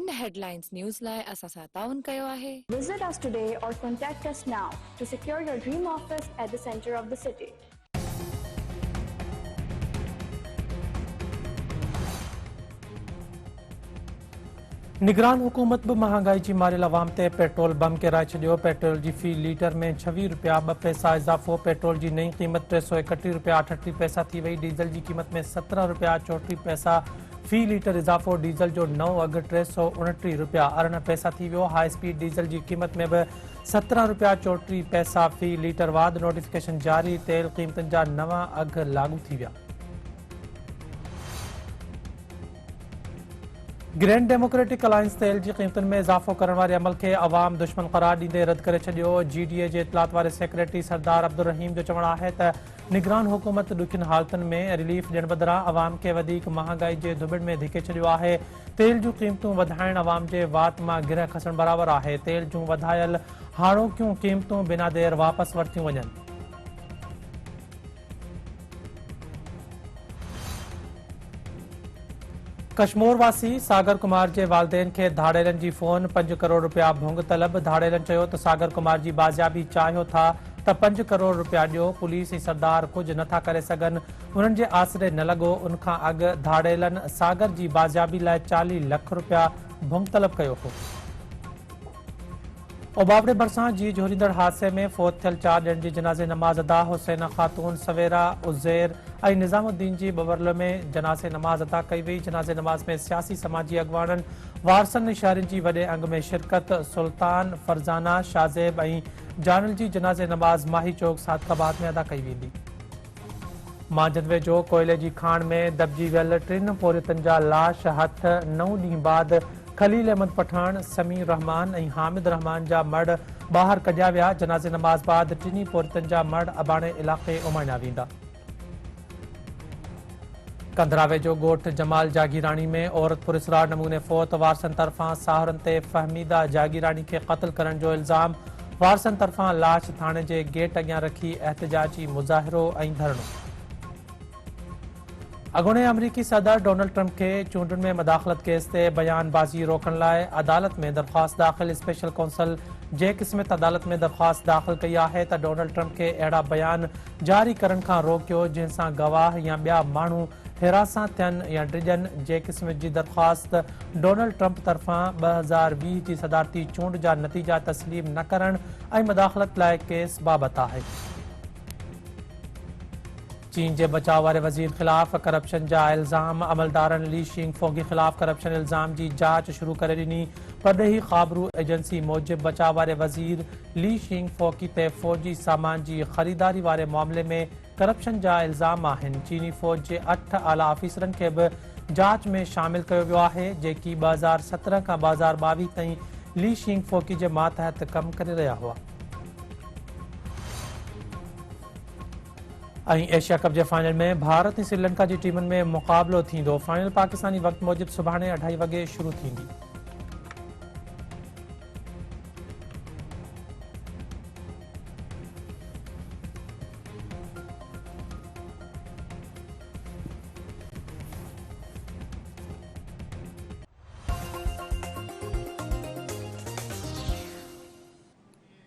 इन headlines news लाइ असां सां ताउन कयो आहे। Visit us today or contact us now to secure your dream office at the center of the city. निगरान हुकूमत भी महंगाई की मारियल अवाम ते पेट्रोल बम किराए छो। पेट्रोल की फी लीटर में 26 रुपया 2 पैसा इजाफो। पेट्रोल की नई कीमत 331 रुपया 38 पैसा थी वही। डीजल की कीमत में 17 रुपया 34 पैसा फी लीटर इजाफो। डीजल जो नओ अघ 329 रुपया 18 पैसा थी वो। हाई स्पीड डीजल की कीमत में भी 17 रुपया 34 पैसा फी लीटर वाद नोटिफिकेशन जारी। तेल कीमतन जा नवा अघ लागू थी विया। ग्रैंड डेमोक्रेटिक अलायंस तेल की कीमतन में इजाफो करने वाले अमल के अवाम दुश्मन करार दींदे रद्द करे छो। GDA के इतलात वाले सेक्रेटरी सरदार अब्दुल रहीम जो चवण है त निगरान हुकूमत ॾुखियुनि हालतन में रिलीफ ॾियण बदिरां अवाम के वधीक महांगाई के धुबड़ में धिके छो है। तेल जूं कीमतूं वधाइण अवाम के वात मां गिरह खसण बराबर है। तेल जूं वधायल हाणोकियूं कीमतूं बिना देर वापस वरतियूं वञनि। कश्मीर वासी सागर कुमार के वालदेन के धाड़ेलन की फोन 5 करोड़ रुपया भोंग तलब। धाड़ेलन चयो तो सागर कुमार की बाजियाबी चाहियो था तो 5 करोड़ रुपया ॾियो। पुलिस ऐं सरदार कुछ नथा करे सघन, उन्हनि जे आसरे न लगो। उनखां अॻु धाड़ेलन सागर की बाजियाबी लाइ 40 लाख रुपया भोंग तलब कयो हो। ओबावड़े भरसां जी जोरींदड़ हादसे में फोत थियल 4 ॼणनि जी जनाज़े नमाज़ अदा। हुसैना खातून सवेरा उज़ैर ऐं निज़ामुद्दीन जी बवरल में जनाज़े नमाज़ अदा कई वई। जनाज़े नमाज़ में सियासी समाजी अॻवाननि वारसनि शहरनि जी वॾे अंग में शिरकत। सुल्तान फरज़ाना शाज़ेब ऐं जानिल जी जनाज़े नमाज़ माही चौक सादकाबाद में अदा कई वेंदी। मांजन वेझो कोयले की खाण में दबजी वियल 3 पोरियतनि जा लाश हथ 9 ॾींहं बाद खलील अहमद पठान, समीर रहमान ऐं हामिद रहमान जा मर्द बाहर कढिया विया। जनाज़े नमाज़ बाद 3 पोरियतनि जा मर्द अबाणे इलाक़े उमाणिया वेंदा। कंधरा वेझो ॻोठ जमाल जागीरानी में औरत पुरस्रार नमूने फौत। वारसनि तरफ़ां साहुरनि ते फहमीदा जागीरानी के क़त्ल करण जो इल्ज़ाम। वारसनि तरफ़ां लाश थाणे जे गेट अॻियां रखी एहतजाजी मुज़ाहिरो ऐं धरणो। अॻूणे अमरीकी सदर डोनाल्ड ट्रंप के चूंडुनि में मदाख़लत केस ते बयानबाज़ी रोकण लाइ अदालत में दरख़्वास्त दाख़िल। स्पेशल कौंसल जैक स्मिथ अदालत में दरख़्वास्त दाख़िल कई है त डोनाल्ड ट्रंप के अहिड़ा बयान जारी करण खां रोकियो जंहिंसां गवाह या ॿिया माण्हू हिरासां थियनि या डिॼनि। जैक स्मिथ जी दरख़्वास्त डोनाल्ड ट्रंप तरफ़ां 2020 जी सदारती चूंड जा नतीजा तस्लीम न करण ऐं मदाख़लत लाइ केस बाबति आहे। चीन के बचाव वाले वजीर खिलाफ करप्शन जा इल्ज़ाम। अमलदारन ली शिंगफो के खिलाफ करप्शन इल्ज़ाम की जांच शुरू करे ॾिनी। परॾेही ख़ाबरू एजेंसी मूजिब बचाव वाले वजीर ली शिंगफो ते फौजी सामान की खरीदारी वाले मामले में करप्शन जा इल्ज़ाम आहिनि। चीनी फौज के 8 आला ऑफिसरन के भी जांच में शामिल किया वियो है, जेकी 2017 का 2022 ताईं ली शिंगफो के मातहत कम करे रहा हुआ। एशिया कप के फाइनल में भारत और श्रीलंका की टीमन में मुकाबलो थींदो। फाइनल पाकिस्तानी वक्त मूजिब सुभाणे 2:30 वगे शुरू थींदी।